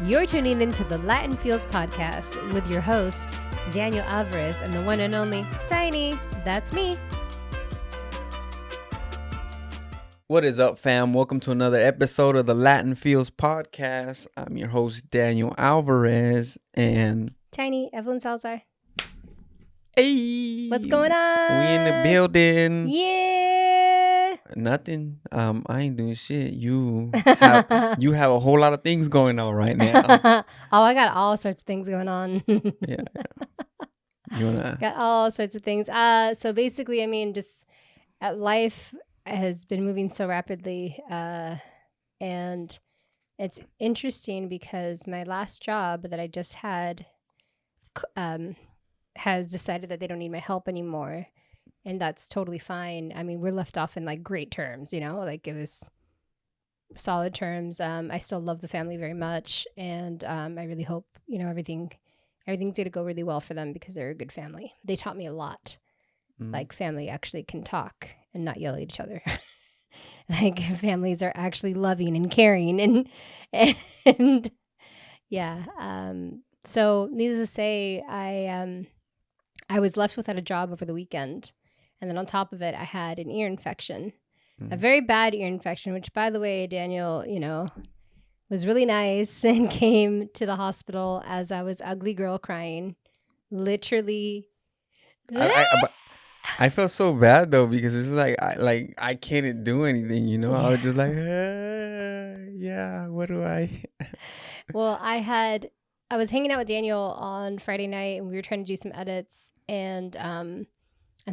You're tuning into the Latin Feels podcast with your host, Daniel Alvarez, and the one and only Tiny. That's me. What is up, fam? Welcome to another episode of the Latin Feels podcast. I'm your host, Daniel Alvarez, and Tiny, Evelyn Salazar. hey, What's going on? we in the building. Yeah. Nothing. I ain't doing shit. You have a whole lot of things going on right now. Oh, I got all sorts of things going on. Yeah. You wanna? Got all sorts of things. So basically, I mean, just life has been moving so rapidly, and it's interesting because my last job that I just had has decided that they don't need my help anymore, and that's totally fine. I mean, we're left off in like great terms, you know, like it was solid terms. I still love the family very much, and I really hope, you know, everything's gonna go really well for them because they're a good family. They taught me a lot. Like family actually can talk and not yell at each other. Like families are actually loving and caring and yeah. So needless to say, I was left without a job over the weekend, and then on top of it, I had an ear infection, a very bad ear infection. Which, by the way, Daniel, you know, was really nice and came to the hospital as I was ugly girl crying, literally. I felt so bad though because it's like I can't do anything, you know. I was just like, yeah, what do I? Well, I was hanging out with Daniel on Friday night, and we were trying to do some edits, and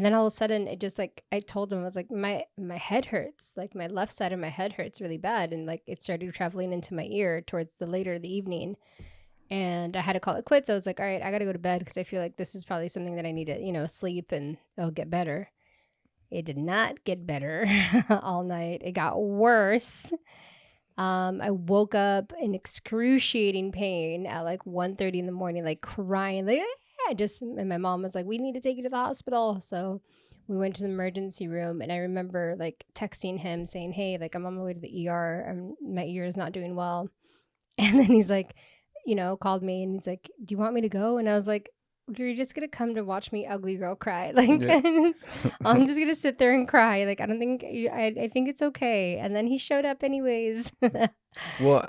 then all of a sudden, it just like I told him, I was like, my head hurts, like my left side of my head hurts really bad, and like it started traveling into my ear towards the later of the evening. And I had to call it quits. I was like, all right, I got to go to bed because I feel like this is probably something that I need to, you know, sleep and it'll get better. It did not get better all night. It got worse. I woke up in excruciating pain at like 1:30 in the morning, like crying. Like, and my mom was like, we need to take you to the hospital. So we went to the emergency room, and I remember like texting him saying, hey, like I'm on my way to the ER. My ear is not doing well. And then he's like, you know, called me and he's like, do you want me to go? And I was like, you're just going to come to watch me ugly girl cry. Like, Yeah. I'm just going to sit there and cry. Like, I don't think, I think it's okay. And then he showed up anyways. Well,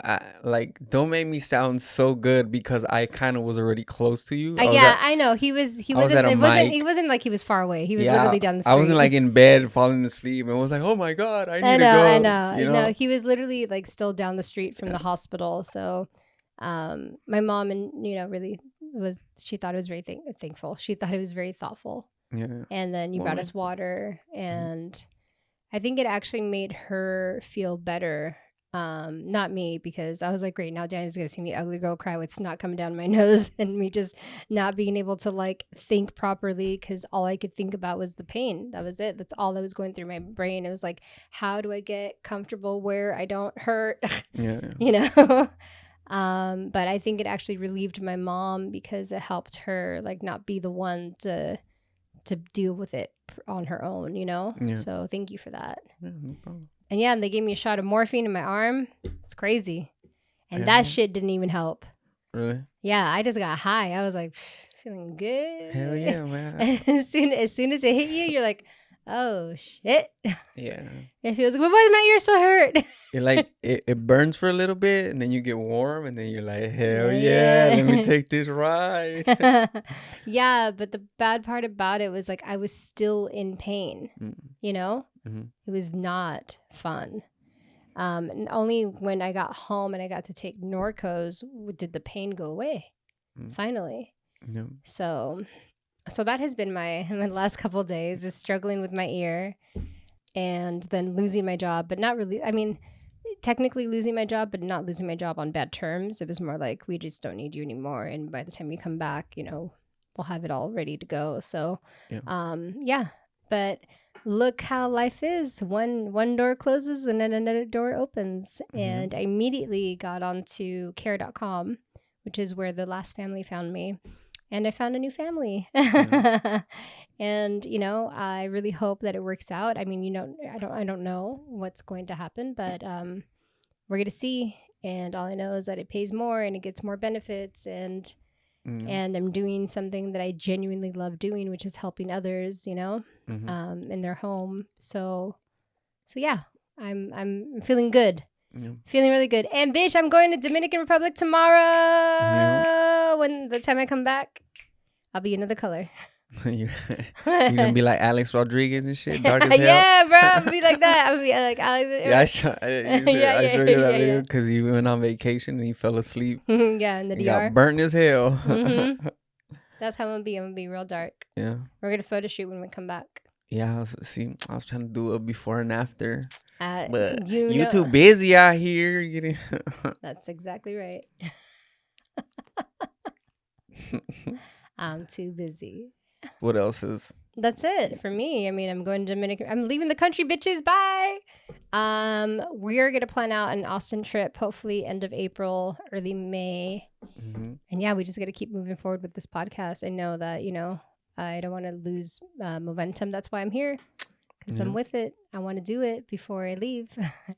don't make me sound so good because I kind of was already close to you. I know. He wasn't like he was far away. He was literally down the street. I wasn't like in bed falling asleep and was like, oh my God, I need to go. I know. You know, he was literally like still down the street from the hospital. So my mom, and you know, really she thought it was very thankful. She thought it was very thoughtful. Yeah. And then you brought us water, and I think it actually made her feel better. Not me, because I was like, great, now Danny's gonna see me ugly girl cry with snot coming down my nose and me just not being able to like think properly because all I could think about was the pain. That was it. That's all that was going through my brain. It was like, how do I get comfortable where I don't hurt? Yeah. You know. But I think it actually relieved my mom because it helped her like not be the one to deal with it on her own, you know? Yeah. So thank you for that. Yeah, no problem. And yeah, and they gave me a shot of morphine in my arm. It's crazy. And that shit didn't even help. Really? Yeah, I just got high. I was like, feeling good. Hell yeah, man. as soon as it hit you, you're like, oh shit. Yeah. It feels good. Why did my ear so hurt? It like it burns for a little bit and then you get warm and then you're like, hell yeah, let me take this ride. Yeah, but the bad part about it was like I was still in pain. You know? Mm-hmm. It was not fun. And only when I got home and I got to take Norcos did the pain go away. Finally. Yeah. So that has been my last couple of days, is struggling with my ear and then losing my job, but not really. I mean, technically losing my job, but not losing my job on bad terms. It was more like, we just don't need you anymore. And by the time you come back, you know, we'll have it all ready to go. So, yeah, but look how life is. One door closes and then another door opens. Mm-hmm. And I immediately got onto care.com, which is where the last family found me. And I found a new family. Mm-hmm. And, you know, I really hope that it works out. I mean, you know, I don't know what's going to happen, but we're going to see. and all I know is that it pays more and it gets more benefits, and I'm doing something that I genuinely love doing, which is helping others, you know, in their home. So yeah, I'm feeling good. Yeah. Feeling really good. And bitch, I'm going to Dominican Republic tomorrow. Yeah. When the time I come back, I'll be another color. You're gonna be like Alex Rodriguez and shit, dark as hell. Yeah, bro, I'll be like that. I'll be like Alex. Yeah, I showed you that video because he went on vacation and he fell asleep. Yeah, in the DR. Got burnt as hell. That's how I'm gonna be real dark. Yeah. We're gonna photo shoot when we come back. Yeah, I was trying to do a before and after. But you too busy out here. That's exactly right. I'm too busy. What else is? That's it for me. I mean, I'm going to Dominican. I'm leaving the country, bitches. Bye. We are gonna plan out an Austin trip, hopefully end of April, early May. And yeah, we just got to keep moving forward with this podcast. I know that, you know, I don't want to lose momentum. That's why I'm here. Because I'm with it. I want to do it before I leave.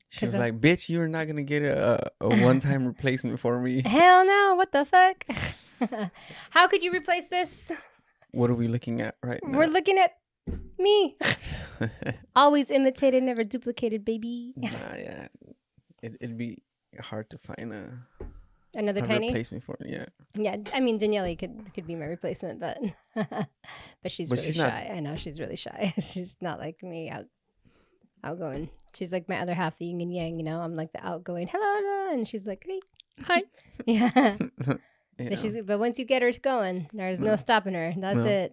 She was like, bitch, you're not going to get a one-time replacement for me. Hell no. What the fuck? How could you replace this? What are we looking at right now? We're looking at me. Always imitated, never duplicated, baby. Yeah. It'd be hard to find another tiny replacement for me. Yeah, I mean Danielle could be my replacement, but she's really shy. I know she's really shy. She's not like me outgoing. She's like my other half, the yin and yang. You know, I'm like the outgoing hello, and she's like, hey, hi. Yeah. But once you get her going, there's no stopping her. That's it.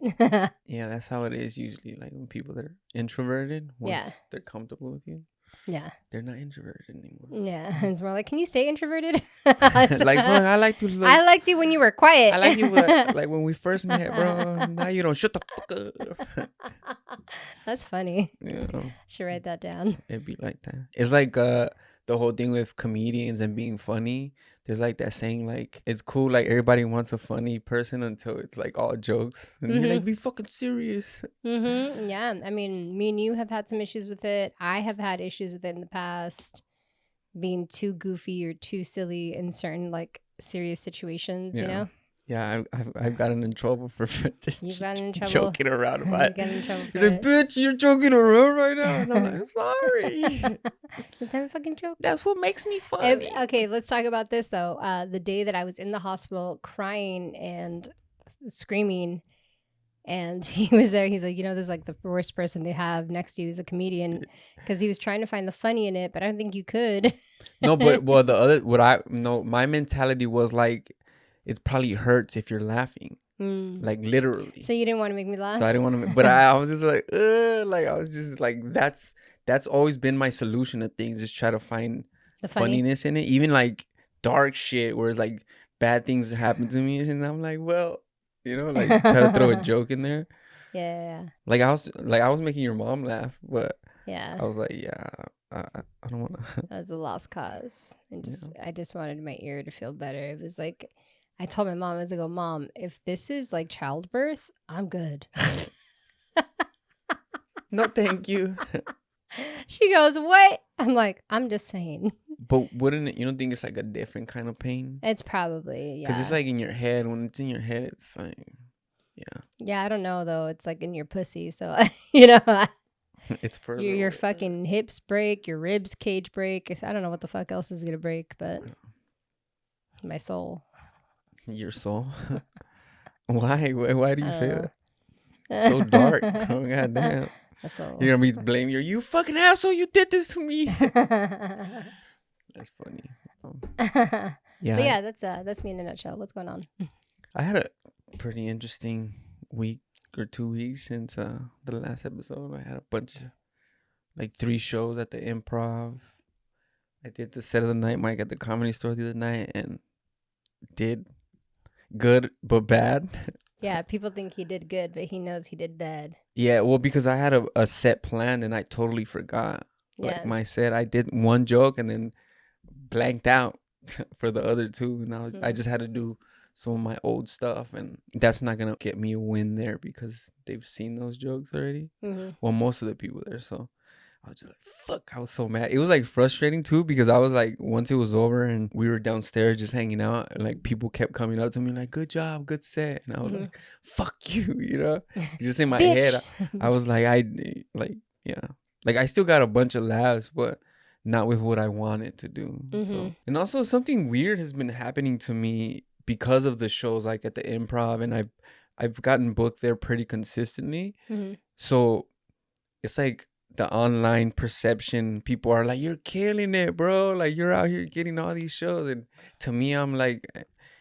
Yeah, that's how it is usually. Like when people that are introverted, once they're comfortable with you. Yeah, they're not introverted anymore. Yeah, it's more like, can you stay introverted? Like, I liked you. Like, I liked you when you were quiet. I like you, like when we first met, bro. Now you don't shut the fuck up. That's funny. Yeah, should write that down. It'd be like that. It's like the whole thing with comedians and being funny. There's like that saying, like, it's cool, like everybody wants a funny person until it's like all jokes, and you're like, be fucking serious. Yeah, I mean, me and you have had some issues with it. I have had issues with it in the past, being too goofy or too silly in certain like serious situations. You know. Yeah, I've gotten in trouble for just You've gotten in trouble joking around about it. In trouble you're like, bitch, you're joking around right now. And I'm like, sorry. The time to fucking joke. That's what makes me funny. Okay, let's talk about this though. The day that I was in the hospital crying and screaming, and he was there. He's like, you know, this is like the worst person to have next to you is a comedian, because he was trying to find the funny in it, but I don't think you could. No, but my mentality was like, it probably hurts if you're laughing, like literally. So you didn't want to make me laugh. So I didn't want to, but I was just like, I was just like, that's always been my solution to things. Just try to find the funniness in it, even like dark shit where like bad things happen to me, and I'm like, well, you know, like try to throw a joke in there. Yeah. Like I was making your mom laugh, but yeah, I was like, I don't want to. That was a lost cause, and I just wanted my ear to feel better. It was like, I told my mom, I was like, Mom, if this is like childbirth, I'm good. No, thank you. She goes, what? I'm like, I'm just saying. But wouldn't it, you don't think it's like a different kind of pain? It's probably, yeah. Because it's like in your head. When it's in your head, it's like, yeah. Yeah, I don't know, though. It's like in your pussy. So, you know, it's further. Your fucking hips break, your ribs cage break. I don't know what the fuck else is going to break, but my soul. Your soul? Why do you say that? So dark. Oh, goddamn. You're gonna be blaming you fucking asshole, you did this to me. That's funny. Yeah. But yeah, that's me in a nutshell. What's going on? I had a pretty interesting week or 2 weeks since the last episode. I had a bunch of like 3 shows at the Improv. I did the set of the night mic at the Comedy Store the other night and did good but bad. Yeah, people think he did good, but he knows he did bad. Yeah, well, because I had a set planned and I totally forgot. Like my set, I did one joke and then blanked out for the other 2, and I just had to do some of my old stuff, and that's not gonna get me a win there because they've seen those jokes already. Well, most of the people there, so I was just like, fuck. I was so mad. It was like frustrating too because I was like, once it was over and we were downstairs just hanging out, and like people kept coming up to me like, good job, good set. And I was like, fuck you, you know? Just in my head, I was like, yeah. Like I still got a bunch of laughs, but not with what I wanted to do. So, and also something weird has been happening to me because of the shows like at the Improv, and I've gotten booked there pretty consistently. So it's like the online perception, people are like, you're killing it, bro, like you're out here getting all these shows, and to me I'm like,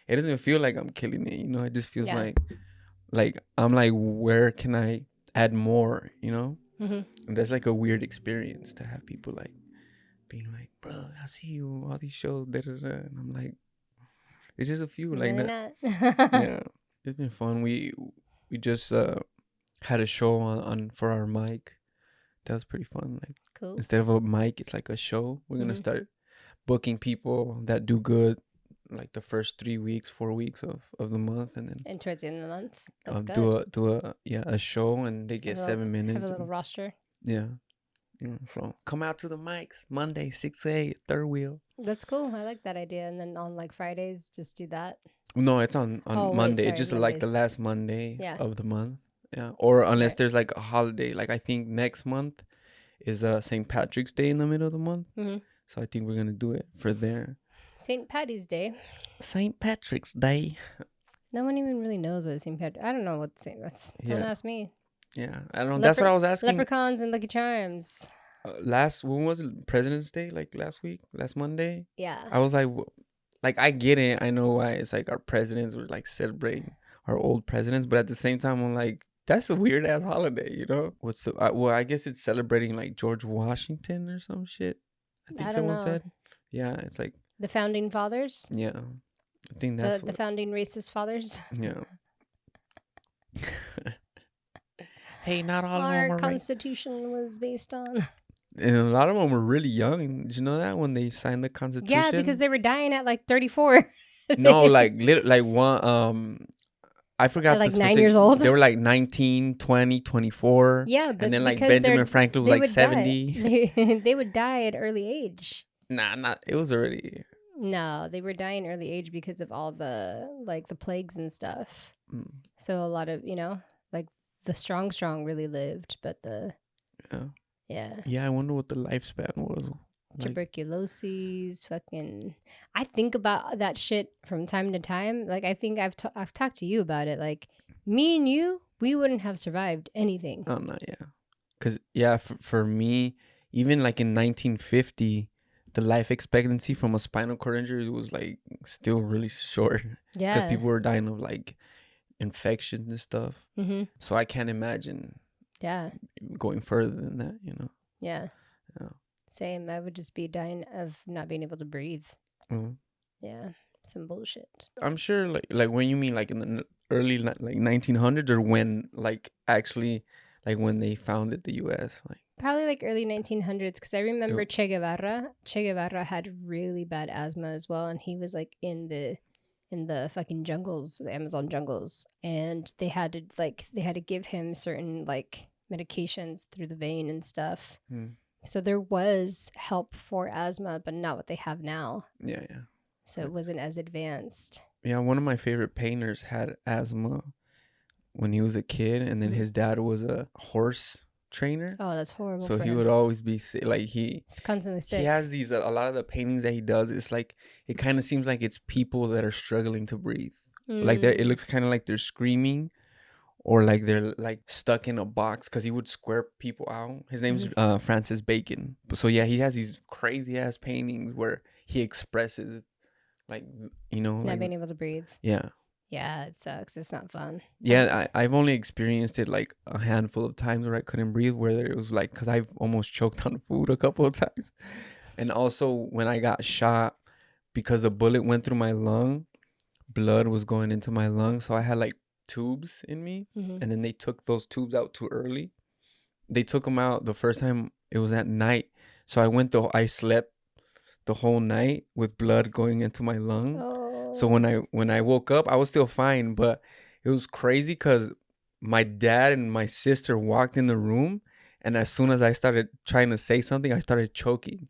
it doesn't feel like I'm killing it, you know. It just feels like I'm like, where can I add more, you know? And that's like a weird experience to have people like being like, bro, I see you all these shows, da, da, da. And I'm like, it's just a few, like not. Yeah, it's been fun. We just had a show on for our mic. That was pretty fun. Like, cool. Instead of a mic, it's like a show. We're gonna start booking people that do good, like the first 3 weeks, 4 weeks of the month, and then towards the end of the month, that's good. Do a show, and they get 7 minutes. Have a little roster. Yeah. So come out to the mics Monday 6 to 8, third wheel. That's cool. I like that idea. And then on like Fridays, just do that. No, it's on Monday. It's just Mondays. Like the last Monday of the month. Yeah. Or unless there's like a holiday. Like I think next month is St. Patrick's Day in the middle of the month. So I think we're gonna do it for there. St. Patty's Day. St. Patrick's Day. No one even really knows what St. Patrick. I don't know what St. Don't ask me. Yeah, I don't know. That's what I was asking. Leprechauns and Lucky Charms. When was it? President's Day? Like last Monday? Yeah. I was like, I get it. I know why it's like our presidents were like celebrating our old presidents, but at the same time, I'm like, that's a weird ass holiday, you know? What's the, well, I guess it's celebrating like George Washington or some shit. I think someone said. Yeah, it's like. The founding fathers? Yeah. I think that's the founding racist fathers? Yeah. Hey, not all of them our Constitution was based on. And a lot of them were really young. Did you know that when they signed the Constitution? Yeah, because they were dying at like 34. No, like one. I forgot. Like 9 years old. They were like 19, 20, 24. Yeah, but and then like Benjamin Franklin was like 70. They would die at early age. Nah, it was already. No, they were dying early age because of all the like the plagues and stuff. So a lot of like. The strong really lived, but I wonder what the lifespan was. Tuberculosis, fucking. I think about that shit from time to time. Like I think I've talked to you about it. Like me and you, we wouldn't have survived anything. Oh no, yeah, because for me, even like in 1950, the life expectancy from a spinal cord injury was like still really short. Yeah, because people were dying of like infections and stuff. So I can't imagine going further than that, you know. Yeah. Same. I would just be dying of not being able to breathe. Yeah, some bullshit. I'm sure like when you mean like in the early like 1900s, or when like actually like when they founded the US, like probably like early 1900s, because I remember Che Guevara had really bad asthma as well, and he was like in the fucking jungles, the Amazon jungles, and they had to give him certain like medications through the vein and stuff. So there was help for asthma, but not what they have now. Yeah. So it wasn't as advanced. Yeah, one of my favorite painters had asthma when he was a kid, and then his dad was a horse trainer. Oh, that's horrible. So he would always be sick. Like he's constantly sick. He has these a lot of the paintings that he does. It's like it kind of seems like it's people that are struggling to breathe. Like it looks kind of like they're screaming, or like they're like stuck in a box, because he would square people out. His name's Francis Bacon. So yeah, he has these crazy ass paintings where he expresses like not like, being able to breathe. Yeah. Yeah, it sucks. It's not fun. Yeah, I've only experienced it like a handful of times where I couldn't breathe, where it was like, because I've almost choked on food a couple of times. And also when I got shot, because the bullet went through my lung, blood was going into my lung. So I had like tubes in me, and then they took those tubes out too early. They took them out the first time, it was at night. So I slept the whole night with blood going into my lung. So when I woke up, I was still fine, but it was crazy because my dad and my sister walked in the room, And as soon as I started trying to say something, I started choking.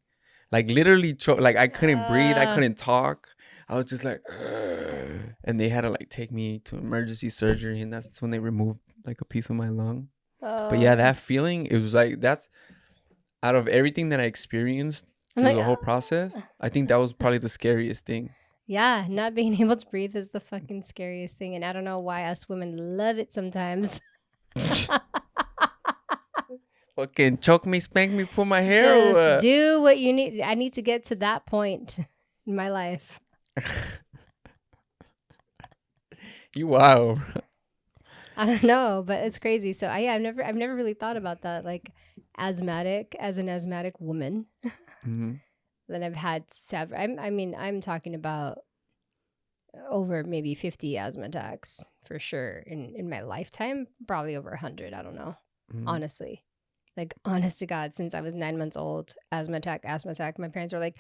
Like literally like I couldn't breathe, I couldn't talk. I was just like, "Ugh." And they had to like take me to emergency surgery, and that's when they removed like a piece of my lung. But yeah, that feeling, it was like, that's out of everything that I experienced through the whole process, I think that was probably the scariest thing. Yeah, not being able to breathe is the fucking scariest thing, and I don't know why us women love it sometimes. Fucking choke me, spank me, pull my hair. Just do what you need. I need to get to that point in my life. You wow. I don't know, but it's crazy. So I've never really thought about that. Like as an asthmatic woman, Mm-hmm. then I've had several. I'm talking about over maybe 50 asthma attacks for sure in my lifetime. Probably over 100. I don't know. Mm-hmm. Honestly, like honest to God, since I was 9 months old, asthma attack. My parents were like,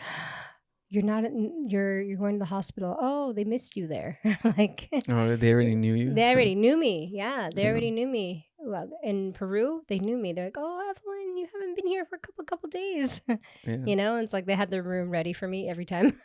you're going to the hospital. Oh, they missed you there. Like, oh, they already knew you. They already knew me. Yeah, they already knew me. Well, in Peru, they knew me. They're like, "Oh, Evelyn, you haven't been here for a couple days." Yeah. You know, and it's like they had their room ready for me every time.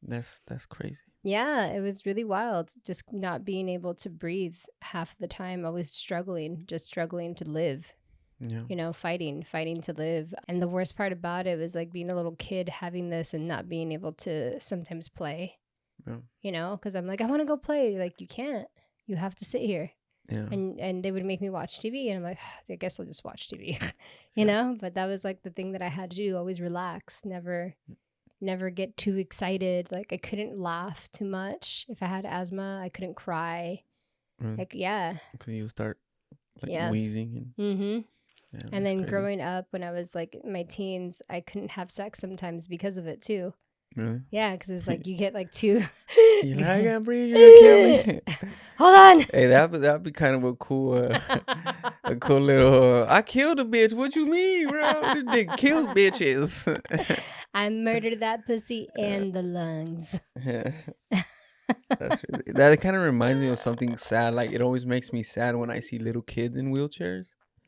That's crazy. Yeah, it was really wild. Just not being able to breathe half the time. Always struggling, just struggling to live. Yeah. You know, fighting to live. And the worst part about it was like being a little kid having this and not being able to sometimes play. Yeah. You know, because I'm like, I want to go play. Like, you can't. You have to sit here. Yeah. And they would make me watch TV, and I'm like, I guess I'll just watch TV. You know? But that was like the thing that I had to do. Always relax. Never get too excited. Like, I couldn't laugh too much. If I had asthma, I couldn't cry. Like, yeah. Because you start like wheezing. And and then crazy. Growing up, when I was like in my teens, I couldn't have sex sometimes because of it too. Really? Yeah, because it's like you get like too. You're like, I can't breathe. You're gonna kill me. Hold on. Hey, that'd be kind of a cool little. I killed a bitch. What you mean, bro? This dick kills bitches. I murdered that pussy and the lungs. Yeah. That kind of reminds me of something sad. Like, it always makes me sad when I see little kids in wheelchairs.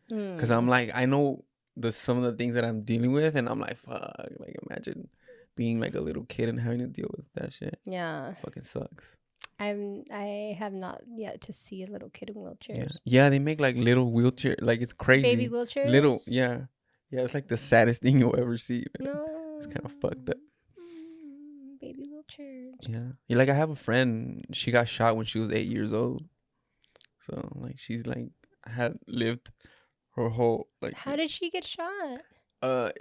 Because I'm like, I know some of the things that I'm dealing with, and I'm like, fuck. Like, imagine being like a little kid and having to deal with that shit. Yeah. It fucking sucks. I have not yet to see a little kid in wheelchairs. Yeah, they make like little wheelchair, like it's crazy. Baby wheelchairs? Little, yeah. Yeah, it's like the saddest thing you'll ever see. Man. No. It's kind of fucked up. Baby wheelchairs. Yeah. Like, I have a friend, she got shot when she was 8 years old. So, like, she's like, had lived her whole, like. How did she get shot?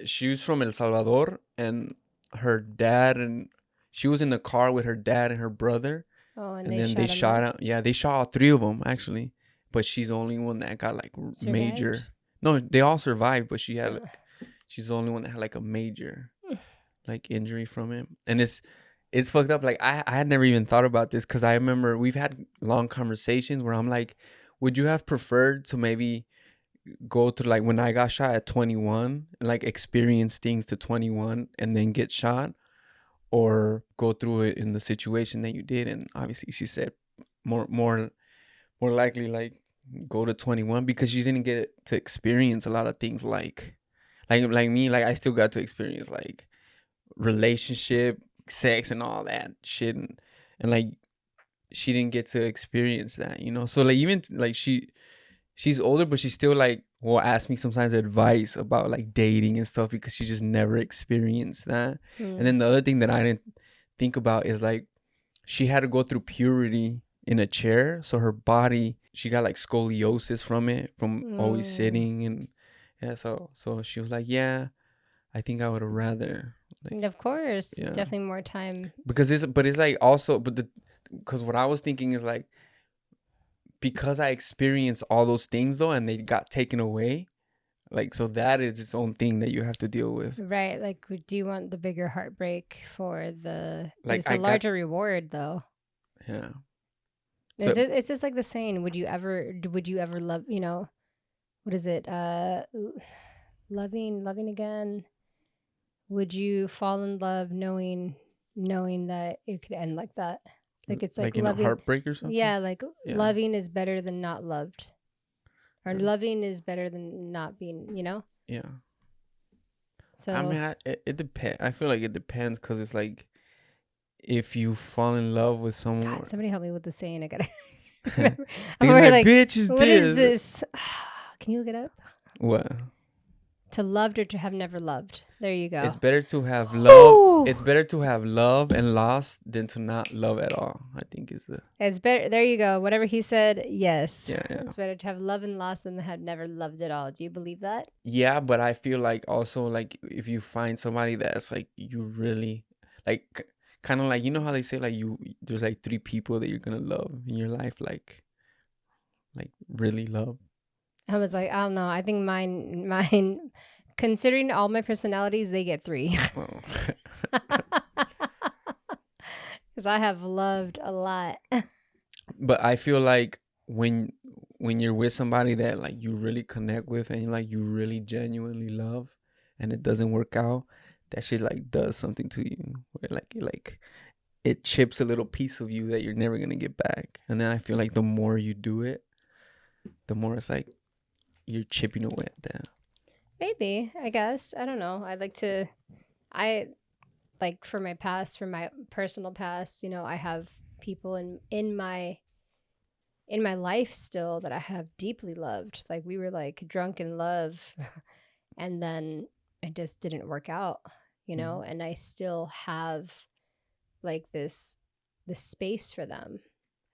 She was from El Salvador, and her dad, and she was in the car with her dad and her brother. Oh, and then they shot out. Yeah, they shot all 3 of them actually, but she's the only one that got like major. No, they all survived, but she had she's the only one that had like a major like injury from it. And it's fucked up. Like, I had never even thought about this, because I remember we've had long conversations where I'm like, would you have preferred to maybe go to, like, when I got shot at 21, like experience things to 21 and then get shot, or go through it in the situation that you did? And obviously she said more likely like go to 21, because you didn't get to experience a lot of things like me. Like, I still got to experience like relationship, sex, and all that shit, and like she didn't get to experience that, you know. So like, even like she's older, but she still like will ask me sometimes advice about like dating and stuff, because she just never experienced that. And then the other thing that I didn't think about is like, she had to go through puberty in a chair, so her body, she got like scoliosis from it, from always sitting. And yeah, so she was like, yeah, I think I would have rather, like, of course, definitely more time, because it's like also, because what I was thinking is like, because I experienced all those things though, and they got taken away, like, so that is its own thing that you have to deal with. Right. Like, do you want the bigger heartbreak for the, like, it's a larger reward though? Yeah. So, it's just like the saying, would you ever love, you know, what is it? Loving again. Would you fall in love knowing that it could end like that? Like, it's like in loving, a heartbreak or something. Yeah, like loving is better than not loved. Or loving is better than not being, you know? Yeah. So I mean, it depends. I feel like it depends because it's like if you fall in love with someone. God, somebody help me with the saying. I gotta They're remember. I'm already like, bitch is what is this? Can you look it up? What? To loved or to have never loved. There you go. It's better to have love. It's better to have love and lost than to not love at all. I think is the. It's better. There you go. Whatever he said. Yes. Yeah. It's better to have love and lost than to have never loved at all. Do you believe that? Yeah, but I feel like also like if you find somebody that's like you really like, kind of like, you know how they say like there's like 3 people that you're gonna love in your life, like really love. I was like, I don't know. I think mine, considering all my personalities, they get 3. Well, Because I have loved a lot. but I feel like when you're with somebody that like you really connect with and like you really genuinely love, and it doesn't work out, that shit like does something to you, where like it chips a little piece of you that you're never gonna get back. And then I feel like the more you do it, the more it's like you're chipping away at that. Maybe, I guess. I don't know. I like for my past, for my personal past, you know, I have people in my life still that I have deeply loved. Like we were like drunk in love and then it just didn't work out, you know, and I still have like this space for them.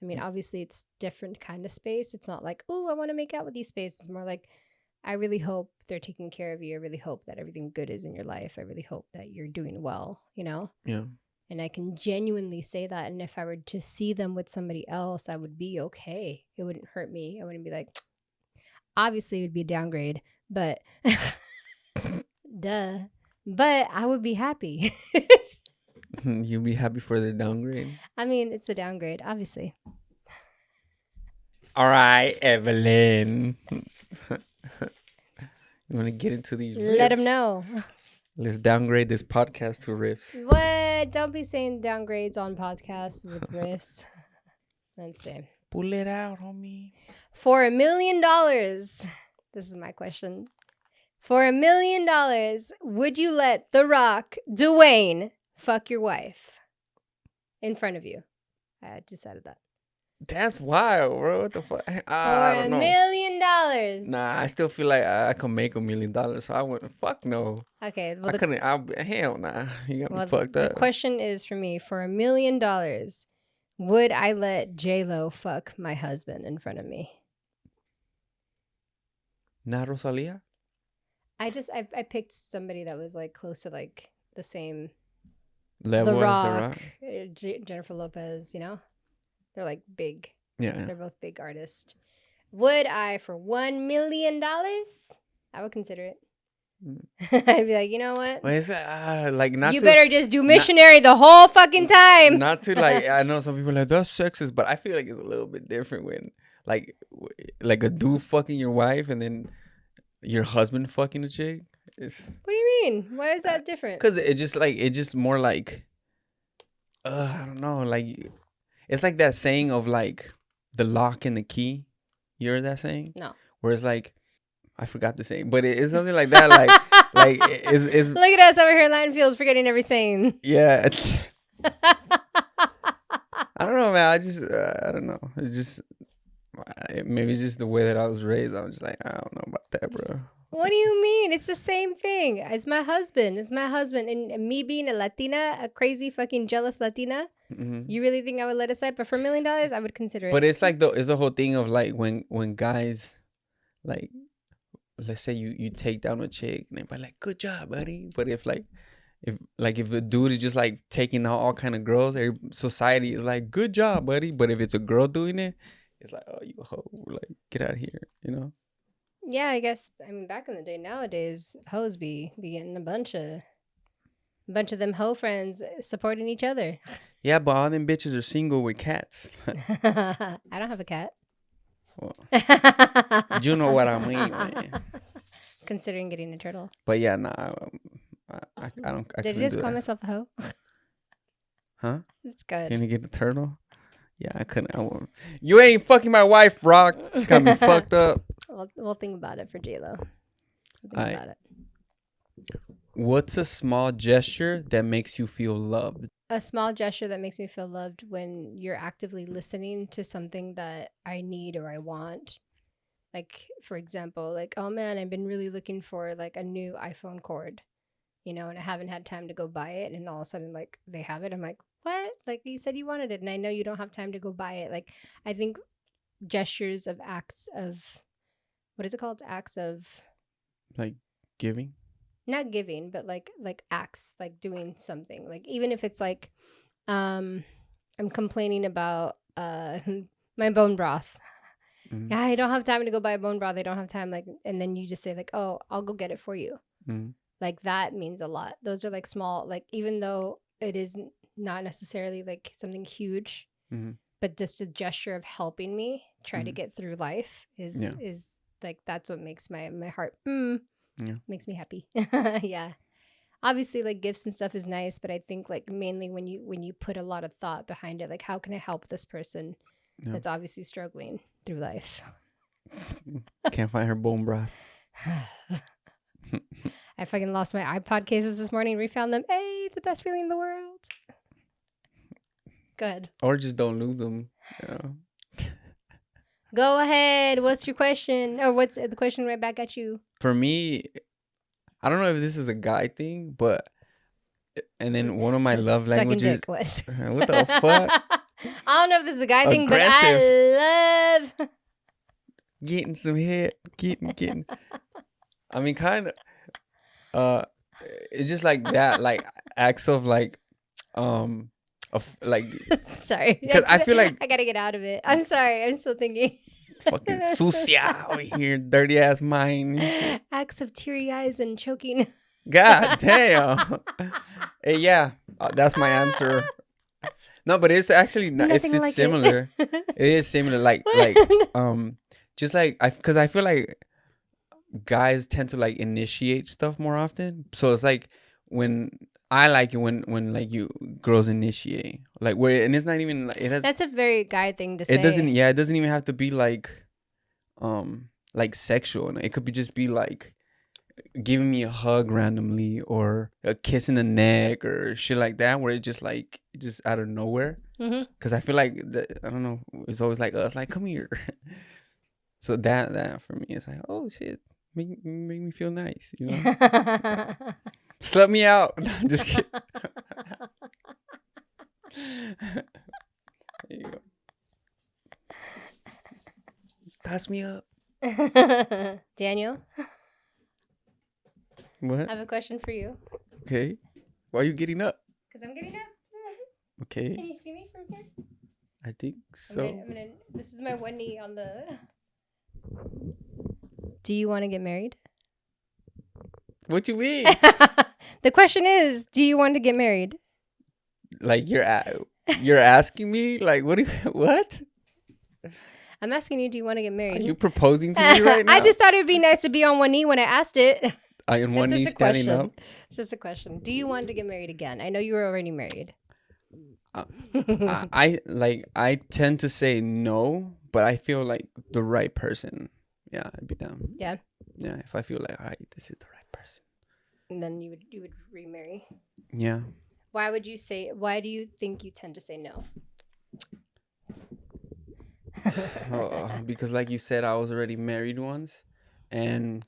I mean, obviously it's different kind of space. It's not like, oh, I want to make out with you space. It's more like, I really hope they're taking care of you. I really hope that everything good is in your life. I really hope that you're doing well, you know? Yeah. And I can genuinely say that. And if I were to see them with somebody else, I would be okay. It wouldn't hurt me. I wouldn't be like, obviously it would be a downgrade, but duh. But I would be happy. You'll be happy for their downgrade. I mean, it's a downgrade, obviously. All right, Evelyn. You want to get into these riffs? Let them know. Let's downgrade this podcast to riffs. What? Don't be saying downgrades on podcasts with riffs. Let's see. Pull it out, homie. For $1 million, this is my question. For $1 million, would you let The Rock, Dwayne, fuck your wife in front of you? I decided that. That's wild, bro. What the fuck? For $1 million. Nah, I still feel like I could make $1 million, so I wouldn't. Fuck no. Okay. Well, I couldn't. Hell nah. You got me fucked up. The question is for me, for $1 million, would I let J-Lo fuck my husband in front of me? Not Rosalia? I picked somebody that was like close to like the same level The Rock, as The Rock. Jennifer Lopez, you know? They're like big. Yeah. They're both big artists. Would I, for $1 million? I would consider it. I'd be like, you know what? Well, it's, like not you better just do missionary the whole fucking time. Not to like, I know some people are like, that's sexist, but I feel like it's a little bit different when like a dude fucking your wife and then your husband fucking a chick. What do you mean? Why is that different? Because it's just more like, I don't know, like, it's like that saying of like the lock and the key. You heard that saying? No. Where it's like, I forgot the saying, but it's something like that. like it's look at us over here in Landfields forgetting every saying. Yeah. I don't know, man. I don't know. It's just, maybe it's just the way that I was raised. I'm just like, I don't know about that, bro. What do you mean? It's the same thing. It's my husband. And me being a Latina, a crazy fucking jealous Latina, you really think I would let it slide? But for $1 million, I would consider it. But it's like it's the whole thing of like when guys, like, let's say you take down a chick and they're like, good job, buddy. But if a dude is just like taking out all kind of girls, society is like, good job, buddy. But if it's a girl doing it, it's like, oh, you a hoe, like, get out of here, you know? Yeah, I guess. I mean, back in the day, nowadays, hoes be getting a bunch of them hoe friends supporting each other. Yeah, but all them bitches are single with cats. I don't have a cat. Well, you know what I mean, man. Considering getting a turtle. But yeah, nah, I don't. Did you just call myself a hoe? Huh? It's good. Can you get the turtle? Yeah, I couldn't. I won't. You ain't fucking my wife, Rock. Got me fucked up. We'll think about it for J-Lo. About it. What's a small gesture that makes you feel loved? A small gesture that makes me feel loved when you're actively listening to something that I need or I want. Like, for example, like, oh man, I've been really looking for like a new iPhone cord, and I haven't had time to go buy it. And all of a sudden, like, they have it. I'm like, what? Like, you said you wanted it. And I know you don't have time to go buy it. Like, I think gestures of acts of, what is it called? Acts of. Like giving? Not giving, but like acts, like doing something. Like, even if it's like, I'm complaining about my bone broth. Mm-hmm. I don't have time to go buy bone broth. I don't have time. Like, and then you just say like, oh, I'll go get it for you. Mm-hmm. Like, that means a lot. Those are like small, like, even though it is not necessarily like something huge, mm-hmm. but just a gesture of helping me try to get through life is like, that's what makes my heart makes me happy. Yeah. Obviously, like, gifts and stuff is nice, but I think like mainly when you put a lot of thought behind it, like, how can I help this person that's obviously struggling through life? Can't find her bone broth. I fucking lost my iPod cases this morning, refound them. Hey, the best feeling in the world. Go ahead. Or just don't lose them. Go ahead. What's your question? Or what's the question right back at you? For me, I don't know if this is a guy thing, but and then one of my love languages. Dick, what? What the fuck? I don't know if this is a guy thing, but I love getting some head. Getting. I mean, kind of. It's just like that, like acts of like, like. Sorry, because I feel like I gotta get out of it. I'm sorry. I'm still thinking. Fucking sucia over here, dirty ass mind. Acts of teary eyes and choking. God damn. Hey, yeah, that's my answer. No, but it's actually it's like similar. It is similar, like just like because I feel like guys tend to like initiate stuff more often. So it's like when I like it when like you girls initiate, like where, and it's not even like, it has. That's a very guy thing to say. It doesn't. Yeah, it doesn't even have to be like sexual. And it could be just be like giving me a hug randomly or a kiss in the neck or shit like that, where it's just like just out of nowhere. Because I feel like I don't know. It's always like us, like come here. So that for me is like, oh shit, make me feel nice, you know. Slut me out. No, I'm just kidding. There you go. Pass me up. Daniel. What? I have a question for you. Okay. Why are you getting up? Because I'm getting up. Okay. Can you see me from here? I think so. This is my one knee on the... Do you want to get married? What you mean? The question is, do you want to get married? Like you're asking me? Like what? I'm asking you, do you want to get married? Are you proposing to me right now? I just thought it would be nice to be on one knee when I asked it. On one knee standing up? It's just a question. Do you want to get married again? I know you were already married. I tend to say no, but I feel like the right person. Yeah, I'd be down. Yeah. Yeah, if I feel like, all right, this is the right person. And then you would remarry. Yeah. Why do you think you tend to say no? Because like you said, I was already married once, and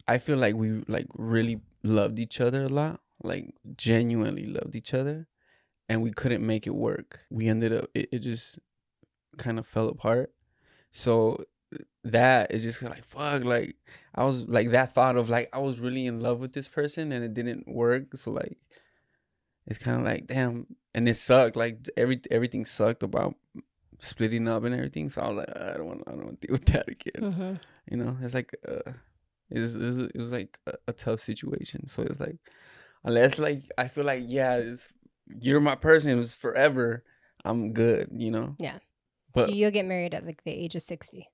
I feel like we like really loved each other a lot, like genuinely loved each other, and we couldn't make it work. We ended up, it just kind of fell apart. So that is just like, fuck, like I was like that thought of like I was really in love with this person and it didn't work. So like it's kind of like, damn, and it sucked. Like everything sucked about splitting up and everything. So I was like, I don't want to deal with that again. Mm-hmm. You know, it's like it was like a tough situation. So it's like, unless like I feel like, yeah, you're my person, it was forever, I'm good, you know. Yeah. But, so you'll get married at like the age of 60.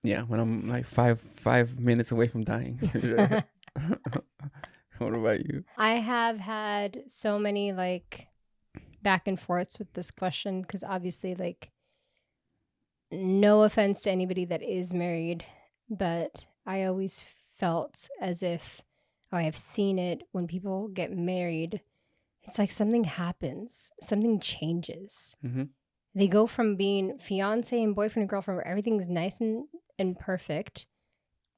Yeah, when I'm like five minutes away from dying. What about you? I have had so many like back and forths with this question because obviously, like, no offense to anybody that is married, but I always felt as if, oh, I've seen it when people get married. It's like something happens, something changes. Mm-hmm. They go from being fiance and boyfriend and girlfriend where everything's nice and perfect,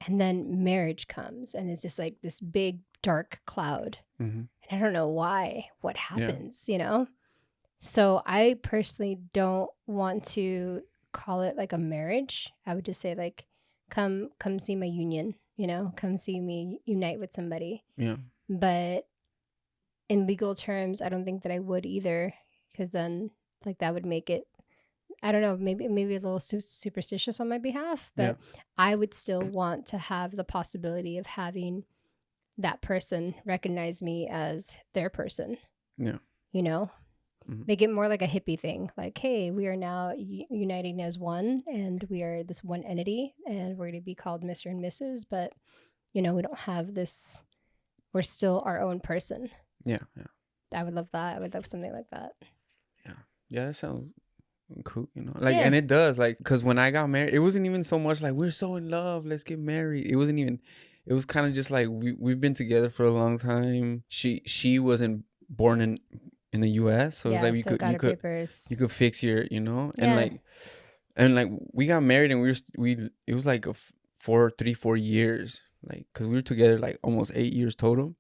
and then marriage comes and it's just like this big dark cloud. Mm-hmm. And I don't know what happens, So I personally don't want to call it like a marriage. I would just say like, come see my union, come see me unite with somebody. Yeah. But in legal terms, I don't think that I would either, because then like that would make it, I don't know, maybe a little superstitious on my behalf, but I would still want to have the possibility of having that person recognize me as their person. Yeah. Make it more like a hippie thing. Like, hey, we are now uniting as one, and we are this one entity, and we're going to be called Mr. and Mrs. But, we don't have this. We're still our own person. Yeah. Yeah. I would love that. I would love something like that. Yeah. Yeah. That sounds cool. And it does. Like, because when I got married, it wasn't even so much like we're so in love, let's get married. It wasn't even. It was kind of just like we've been together for a long time. She wasn't born in the U.S., so it's like you could fix your, and like we got married and it was like 4 years, like, because we were together like almost 8 years total.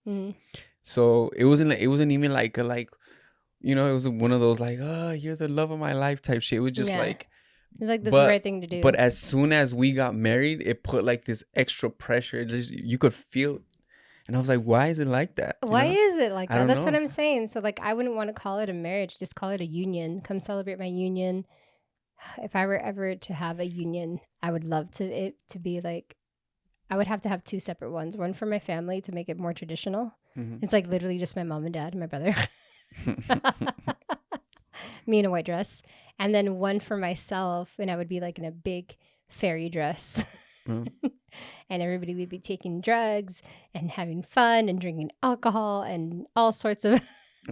So it wasn't even like it was one of those like, oh, you're the love of my life type shit. It was just like, it's like, this is the right thing to do. But as soon as we got married, it put like this extra pressure. You could feel. And I was like, why is it like that? Why is it like that? That's know. What I'm saying. So like, I wouldn't want to call it a marriage. Just call it a union. Come celebrate my union. If I were ever to have a union, I would love it to be like, I would have to have 2 separate ones. One for my family to make it more traditional. Mm-hmm. It's like literally just my mom and dad and my brother. Me in a white dress. And then one for myself, and I would be like in a big fairy dress. And everybody would be taking drugs and having fun and drinking alcohol and all sorts of.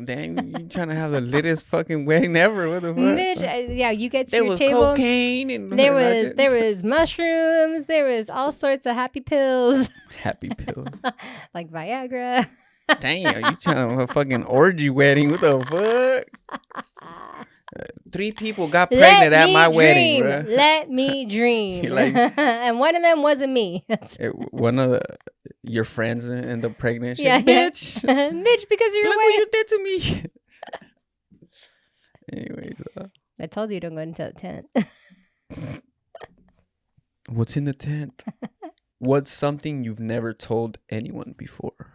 Dang, you trying to have the littest fucking wedding ever? What the fuck? Bitch, yeah, you get to your table. There was cocaine and there was mushrooms. There was all sorts of happy pills. Happy pills. Like Viagra. Damn, you trying to have a fucking orgy wedding? What the fuck? 3 people got pregnant at my wedding, bro. Let me dream. And one of them wasn't me. One of your friends end up pregnant. Yeah, bitch. Bitch, because you're look what you did to me. Anyways, I told you don't go into the tent. What's in the tent? What's something you've never told anyone before?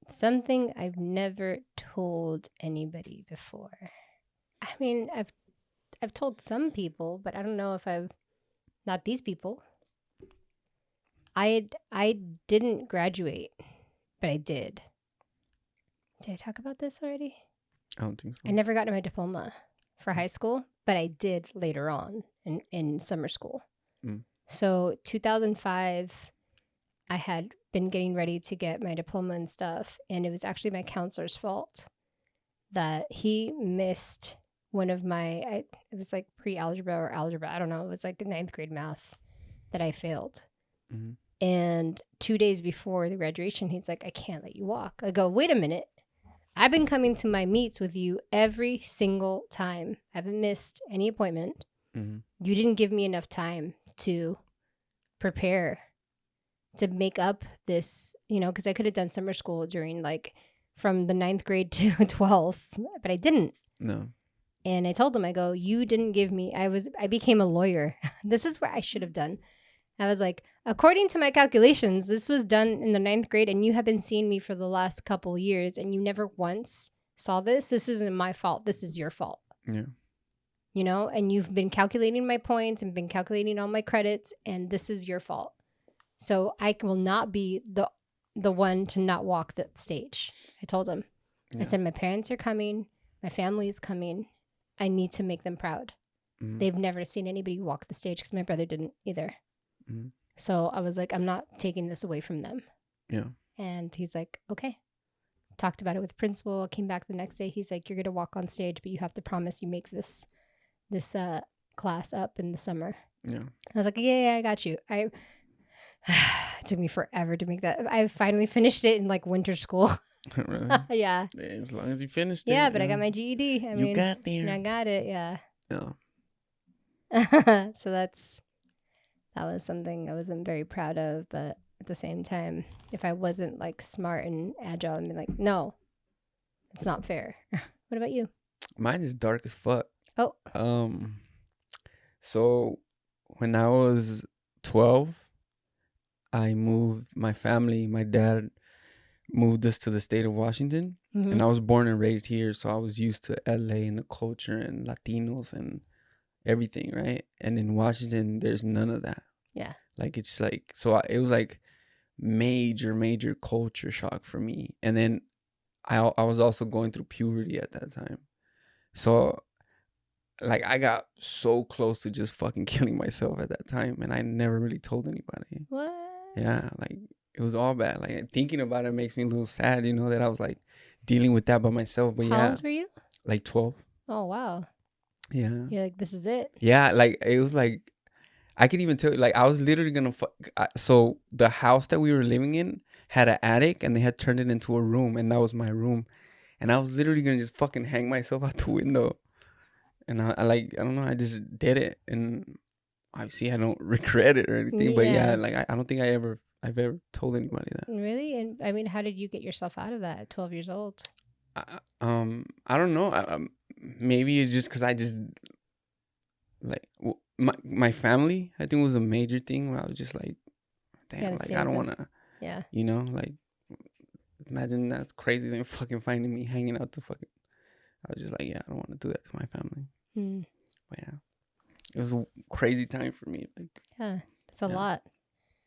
Something I've never told anybody before. I mean, I've told some people, but I don't know if not these people. I didn't graduate, but I did. Did I talk about this already? I don't think so. I never got my diploma for high school, but I did later on in summer school. So 2005, I had been getting ready to get my diploma and stuff, and it was actually my counselor's fault that he missed one of it was like pre-algebra or algebra, I don't know, it was like the 9th grade math that I failed. Mm-hmm. And 2 days before the graduation, he's like, I can't let you walk. I go, wait a minute, I've been coming to my meets with you every single time. I haven't missed any appointment. Mm-hmm. You didn't give me enough time to prepare, to make up this, because I could have done summer school during like from the 9th grade to 12th, but I didn't. No. And I told him, I go, you didn't give me, I became a lawyer. This is what I should have done. I was like, according to my calculations, this was done in the 9th grade, and you have been seeing me for the last couple years, and you never once saw this. This isn't my fault. This is your fault. Yeah. And you've been calculating my points and been calculating all my credits, and this is your fault. So I will not be the one to not walk that stage. I told him. Yeah. I said, my parents are coming. My family is coming. I need to make them proud. Mm-hmm. They've never seen anybody walk the stage because my brother didn't either. Mm-hmm. So I was like, I'm not taking this away from them. Yeah. And he's like, okay. Talked about it with the principal. Came back the next day. He's like, you're going to walk on stage, but you have to promise you make this class up in the summer. Yeah. I was like, yeah, I got you. It took me forever to make that. I finally finished it in like winter school. Really? Yeah. As long as you finished it. Yeah, but I got my GED. You got there. I got it. Yeah. Yeah. So that was something I wasn't very proud of, but at the same time, if I wasn't like smart and agile, I'd be like, no, it's not fair. What about you? Mine is dark as fuck. Oh. So when I was 12, I moved my family. My dad moved us to the state of Washington, and I was born and raised here, so I was used to LA and the culture and Latinos and everything, right? And in Washington, there's none of that. Yeah. Like, it's like, so it was like major culture shock for me. And then I was also going through puberty at that time. So, like, I got so close to just fucking killing myself at that time, and I never really told anybody. What? Yeah, like, it was all bad. Like, thinking about it makes me a little sad, you know, that I was like dealing with that by myself. But How old were you? Like 12. Oh, wow. Yeah. You're like, this is it. Yeah, like, it was like, I could even tell you, like, I was literally gonna so the house that we were living in had an attic, and they had turned it into a room, and that was my room. And I was literally gonna just fucking hang myself out the window. And I don't know, I just did it. And obviously I don't regret it or anything. Yeah. But yeah, like, I don't think I've ever told anybody that. Really? And I mean, how did you get yourself out of that at 12 years old? I don't know. Maybe it's just because I just, like, my family, I think, was a major thing where I was just like, damn, like, I don't want to, yeah, you know, like, imagine that's crazy. Then fucking finding me hanging out to fucking, I was just like, yeah, I don't want to do that to my family. But yeah, it was a crazy time for me. Like, yeah, it's a lot.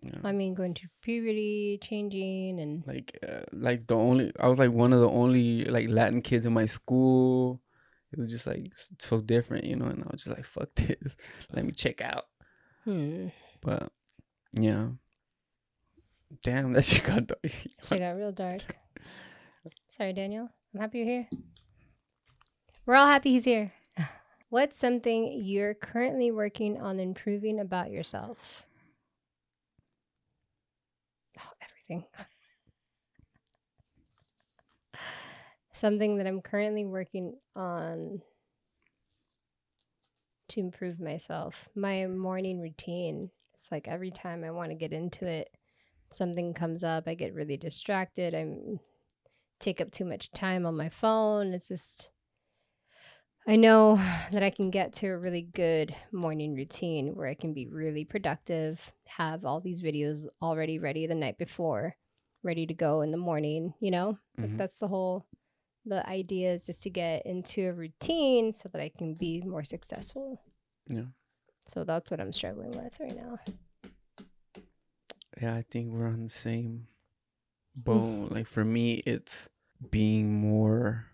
Yeah. I mean, going through puberty, changing, and like I was like one of the only like Latin kids in my school. It was just like so different, you know. And I was just like, fuck this, let me check out. But yeah, damn, that shit got dark. Shit got real dark. Sorry, Daniel. I'm happy you're here. We're all happy he's here. What's something you're currently working on improving about yourself? Oh, everything. Something that I'm currently working on to improve myself. My morning routine. It's like every time I want to get into it, something comes up. I get really distracted. I take up too much time on my phone. It's just, I know that I can get to a really good morning routine where I can be really productive, have all these videos already ready the night before, ready to go in the morning, you know? Like, that's the idea is just to get into a routine so that I can be more successful. Yeah. So that's what I'm struggling with right now. Yeah, I think we're on the same boat. Like, for me, it's being more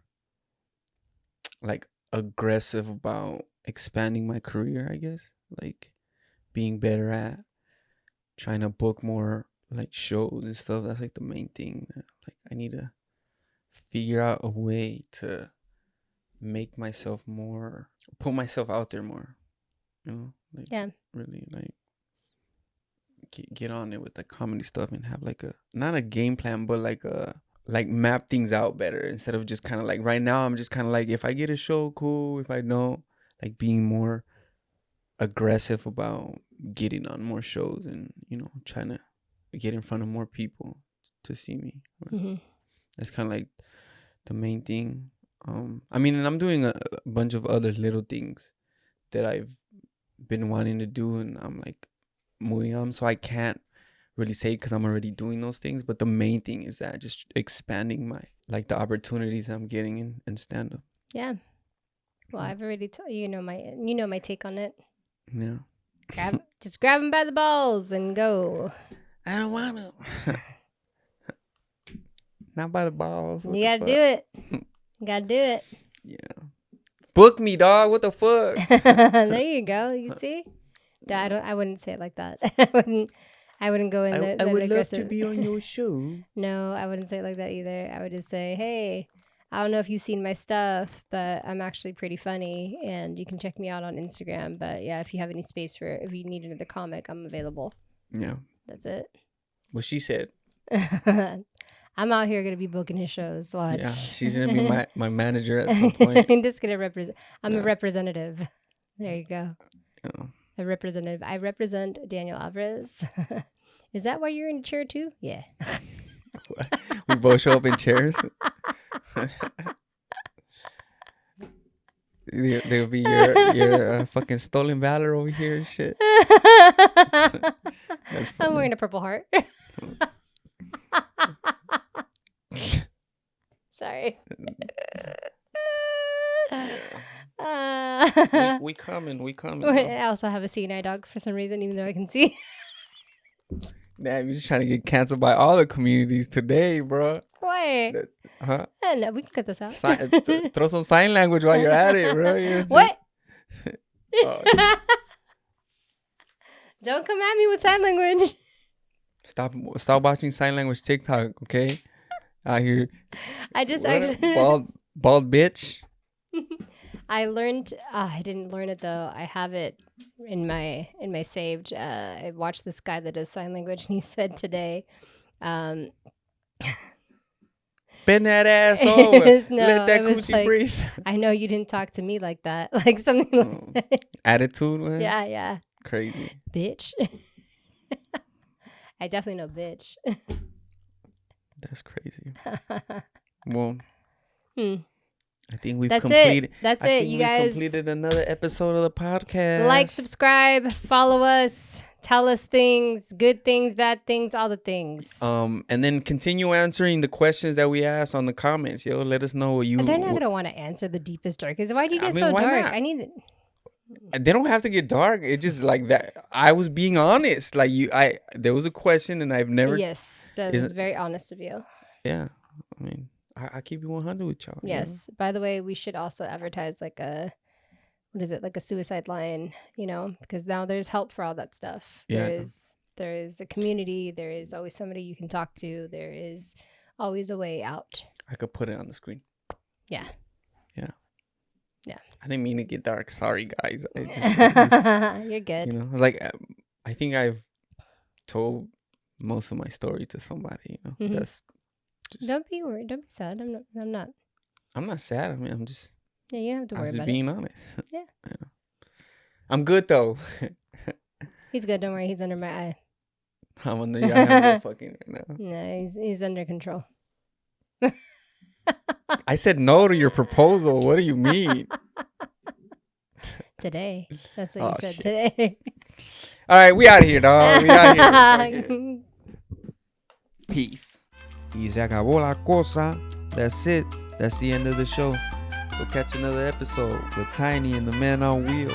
like aggressive about expanding my career, I guess. Like, being better at trying to book more like shows and stuff. That's like the main thing. Like, I need to figure out a way to make myself more, put myself out there more, you know? Like, yeah, really, like, get on it with the comedy stuff and have like not a game plan, but like map things out better, instead of just kind of like, right now I'm just kind of like, if I get a show, cool. If I don't, like, being more aggressive about getting on more shows and, you know, trying to get in front of more people to see me. That's kind of like the main thing. I mean, and I'm doing a bunch of other little things that I've been wanting to do, and I'm like moving on, so I can't really say because I'm already doing those things. But the main thing is that just expanding my, like, the opportunities I'm getting in stand-up. Yeah. Well, I've already told you know my take on it. Yeah. Just grab them by the balls and go. I don't want to. Not by the balls. You gotta do it. You gotta do it. Yeah. Book me, dog. What the fuck? There you go. You see? I wouldn't say it like that. I wouldn't go in the I would aggressive. love to be on your show. No, I wouldn't say it like that either. I would just say, hey, I don't know if you've seen my stuff, but I'm actually pretty funny, and you can check me out on Instagram. But yeah, if you have any space if you need another comic, I'm available. Yeah. That's it. What she said. I'm out here gonna be booking his shows. Watch. Yeah, she's gonna be my manager at some point. I'm just gonna represent. I'm a representative. There you go. Yeah. A representative. I represent Daniel Alvarez. Is that why you're in a chair too? Yeah. We both show up in chairs. There'll be your fucking stolen valor over here and shit. I'm wearing a purple heart. Sorry. We coming. I also have a seeing eye dog for some reason, even though I can see. Damn, you're just trying to get canceled by all the communities today, bro. Why? Huh? No, we can cut this out. Throw some sign language while you're at it, bro. What? Don't come at me with sign language. Stop watching sign language TikTok, okay? Out here. I bald bitch. I learned. I didn't learn it though. I have it in my saved. I watched this guy that does sign language, and he said today, "Bend that ass over. Let that coochie like, breathe." I know you didn't talk to me like that. Like something like that. Attitude, man. Yeah. Crazy. Bitch. I definitely know bitch. That's crazy. Well, I think we've completed. That's it, you guys. Completed another episode of the podcast. Like, subscribe, follow us, tell us things, good things, bad things, all the things. And then continue answering the questions that we ask on the comments. Yo, let us know what you. They're not gonna want to answer the deepest, darkest. Why do you get so dark? Not? I need it. They don't have to get dark. It's just like that. I was being honest. Like there was a question, and I've never. Yes, that was very honest of you. Yeah, I mean, I keep you 100 with y'all. Yes. You know? By the way, we should also advertise like a suicide line. You know, because now there's help for all that stuff. Yeah. There is a community. There is always somebody you can talk to. There is always a way out. I could put it on the screen. Yeah. I didn't mean to get dark. Sorry, guys. You're good. You know, like I think I've told most of my story to somebody. You know, that's. Don't be worried. Don't be sad. I'm not. I'm not sad. I mean, I'm just. Yeah, you don't have to worry about it. I'm just being honest. Yeah. I'm good though. He's good. Don't worry. He's under my eye. I'm under your eye fucking right now. No, he's under control. I said no to your proposal. What do you mean? Today. That's what you said. Shit. Today. All right, we out of here, dog. We out here. Peace. Y se acabó la cosa. That's it. That's the end of the show. We'll catch another episode with Tiny and the Man on Wheels.